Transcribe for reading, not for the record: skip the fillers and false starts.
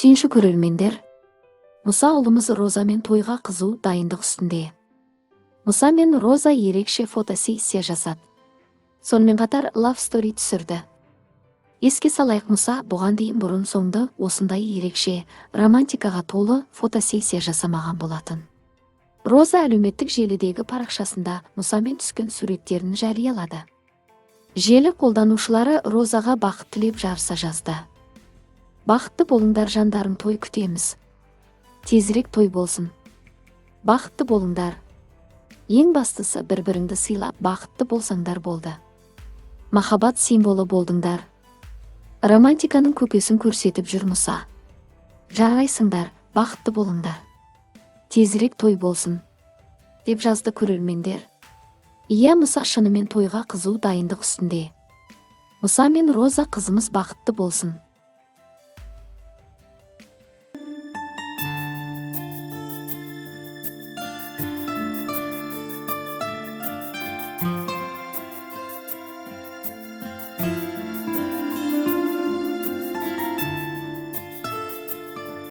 Сүйінші көрермендер, Мұса ұлымыз Роза мен тойға қызу дайындық үстінде. Мұса мен Роза ерекше фотосессия жасады. Сонымен қатар love story түсірді. Еске салайық, Мұса бұған дейін бұрын соңды осындай ерекше романтикаға толы фотосессия жасамаған болатын. Роза әлеуметтік желідегі парақшасында Мұсамен түскен суреттерін жариялады. Желі қолданушылары Розаға бақыт тілеп жарыса жазды. Бақытты болыңдар жандарым, той күтеміз. Тезірек той болсын. Бақытты болыңдар. Ең бастысы бір-біріңді сыйлап бақытты болсаңдар болды. Махаббат символы болдыңдар. Романтиканың көкесін көрсетіп жүр Мұса. Жарайсыңдар, бақытты болыңдар. Тезірек той болсын, деп жазды көрермендер. Иә, Мұса шынымен тойға қызу дайындық үстінде. Мұса мен Роза қызымыз бақытты болсын.